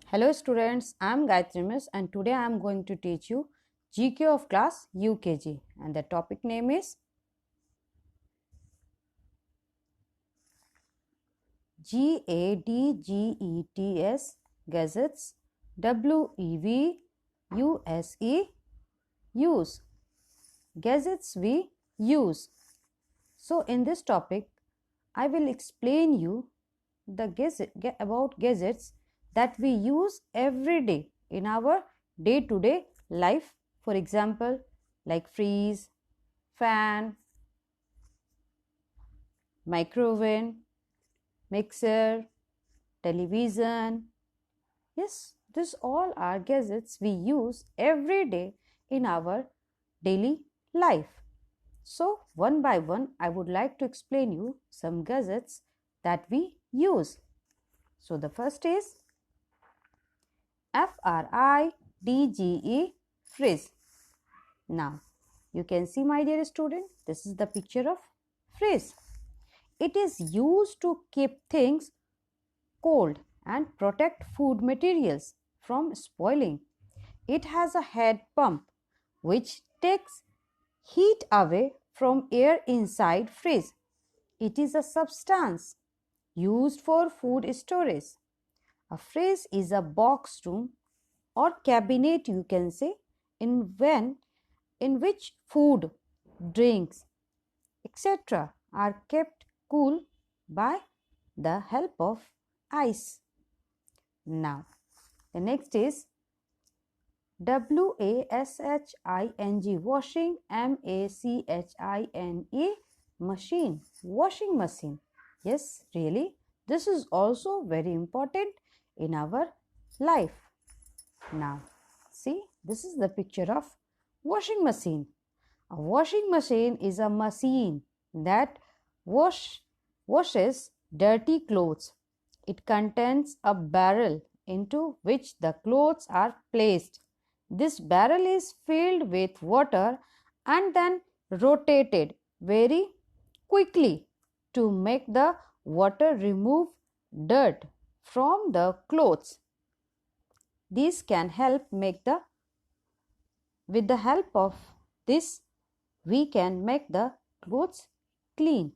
Hello students, I am Gayatri Miss and today I am going to teach you GK of class UKG and the topic name is GADGETS Gazettes WEVUSE use Gazettes we use. So in this topic I will explain you the about gadgets that we use every day in our day-to-day life. For example, like freeze, fan, microwave, mixer, television. Yes, these all are gadgets we use every day in our daily life. So one by one, I would like to explain you some gadgets that we use. So the first is FRIDGE fridge. Now you can see, my dear student, this is the picture of fridge. It is used to keep things cold and protect food materials from spoiling. It has a head pump which takes heat away from air inside fridge. It is a substance used for food storage. A fridge is a box room or cabinet, you can say, in which food, drinks, etc. are kept cool by the help of ice. Now, the next is WASHING washing, MACHINE machine, washing machine. Yes, really, this is also very important in our life. Now, see, this is the picture of washing machine. A washing machine is a machine that washes dirty clothes. It contains a barrel into which the clothes are placed. This barrel is filled with water and then rotated very quickly to make the water remove dirt from the clothes. These can help with the help of this we can make the clothes clean.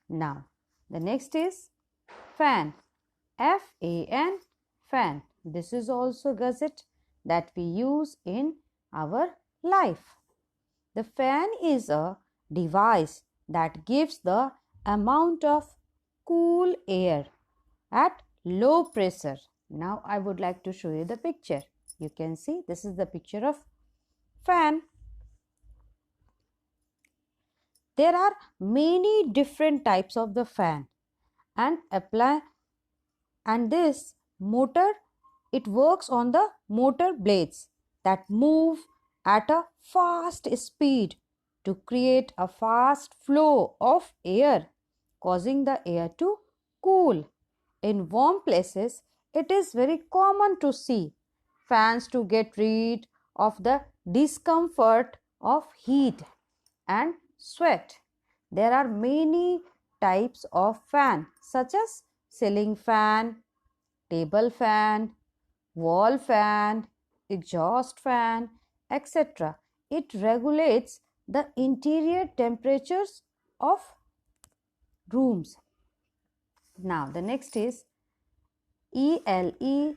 Now, the next is fan. FAN, fan. This is also gadget that we use in our life. The fan is a device that gives the amount of cool air at low pressure. Now I would like to show you the picture. You can see this is the picture of fan. There are many different types of the fan and this motor, it works on the motor blades that move at a fast speed to create a fast flow of air, causing the air to cool. In warm places, it is very common to see fans to get rid of the discomfort of heat and sweat. There are many types of fan such as ceiling fan, table fan, wall fan, exhaust fan, etc. It regulates the interior temperatures of rooms. Now the next is ELECTRIC,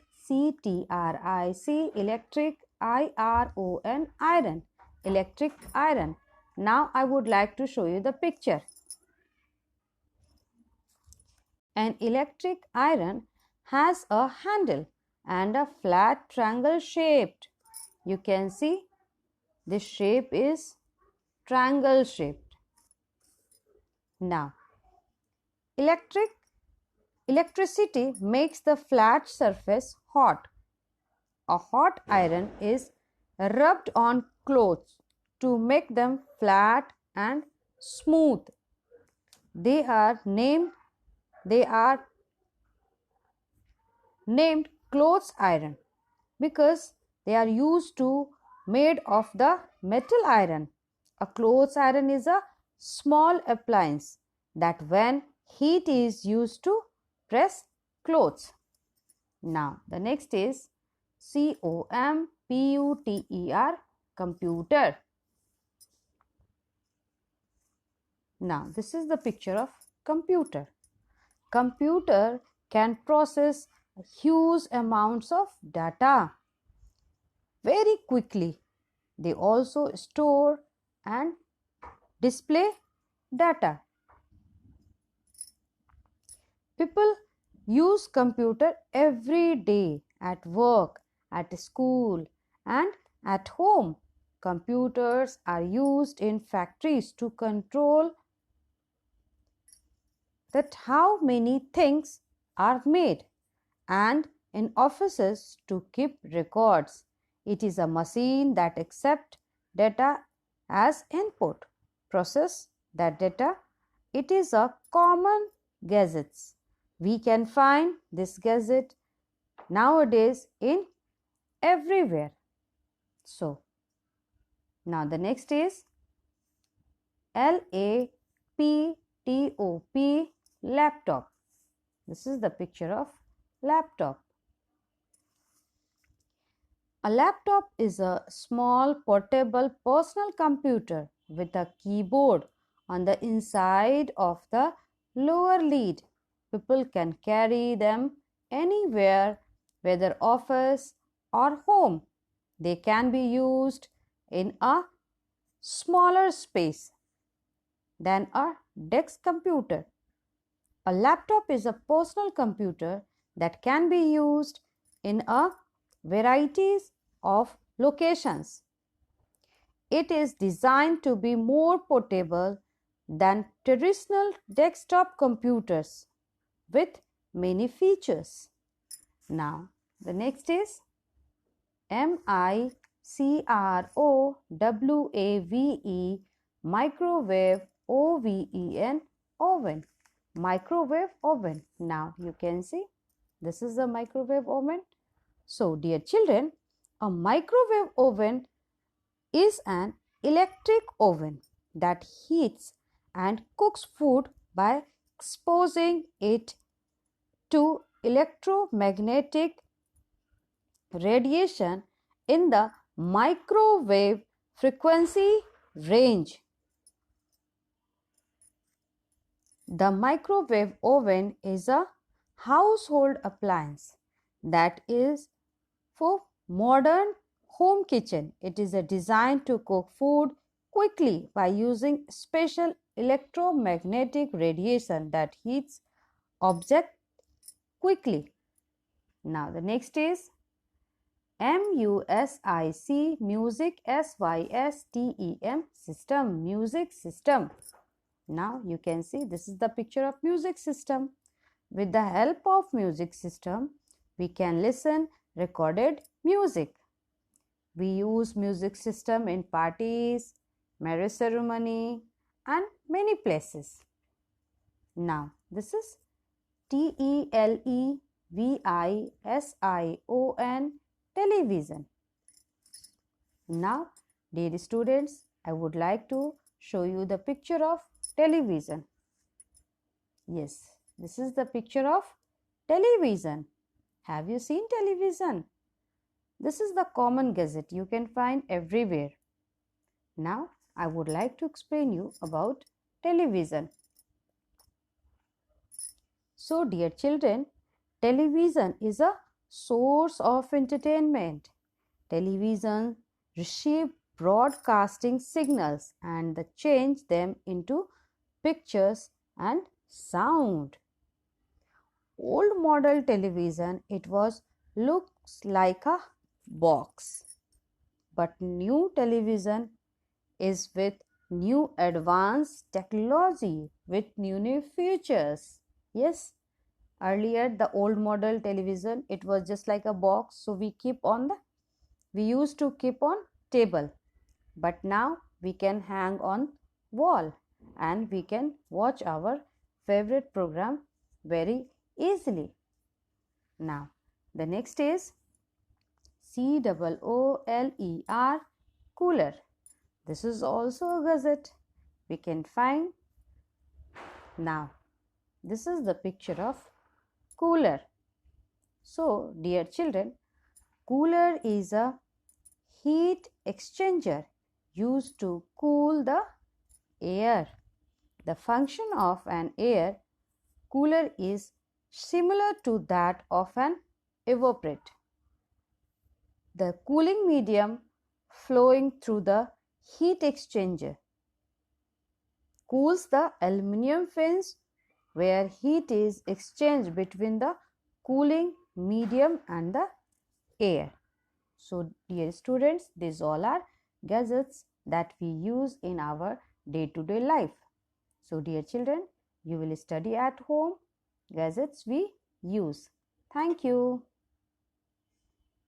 electric, iron, electric iron. Now I would like to show you the picture. An electric iron has a handle and a flat triangle shaped. You can see this shape is triangle shaped. Now, electricity makes the flat surface hot. A hot iron is rubbed on clothes to make them flat and smooth. They are named clothes iron because they are used to made of the metal iron. A clothes iron is a small appliance that when heat is used to press clothes. Now the next is computer, computer. Now this is the picture of computer. Computer can process huge amounts of data very quickly. They also store and display data. People use computer every day at work, at school and at home. Computers are used in factories to control that how many things are made, and in offices to keep records. It is a machine that accepts data as input, process that data. It is a common gadget. We can find this gadget nowadays in everywhere. So now the next is laptop, laptop. This is the picture of laptop. A laptop is a small portable personal computer with a keyboard on the inside of the lower lid. People can carry them anywhere, whether office or home. They can be used in a smaller space than a desk computer. A laptop is a personal computer that can be used in a varieties of locations. It is designed to be more portable than traditional desktop computers with many features. Now, the next is microwave, OVEN, oven. Microwave oven. Now you can see this is a microwave oven. So dear children, a microwave oven is an electric oven that heats and cooks food by exposing it to electromagnetic radiation in the microwave frequency range. The microwave oven is a household appliance that is for modern home kitchen. It is designed to cook food quickly by using special electromagnetic radiation that heats object quickly. Now the next is music system, music system. Now you can see this is the picture of music system. With the help of music system, we can listen recorded music. We use music system in parties, marriage ceremony and many places. Now this is television, television. Now dear students, I would like to show you the picture of television. Yes, this is the picture of television. Have you seen television? This is the common gadget you can find everywhere. Now I would like to explain you about television. So dear children, television is a source of entertainment. Television receive broadcasting signals and change them into pictures and sound. Old model television, it was looks like a box, but new television is with new advanced technology with new features. Yes, earlier the old model television, it was just like a box, so we used to keep on table, but now we can hang on wall and we can watch our favorite program very easily. Now the next is COOLER, cooler. This is also a gadget we can find. Now this is the picture of cooler. So, dear children, cooler is a heat exchanger used to cool the air. The function of an air cooler is similar to that of an evaporator. The cooling medium flowing through the heat exchanger cools the aluminum fins where heat is exchanged between the cooling medium and the air. So, dear students, these all are gadgets that we use in our day-to-day life. So, dear children, you will study at home gadgets we use. Thank you.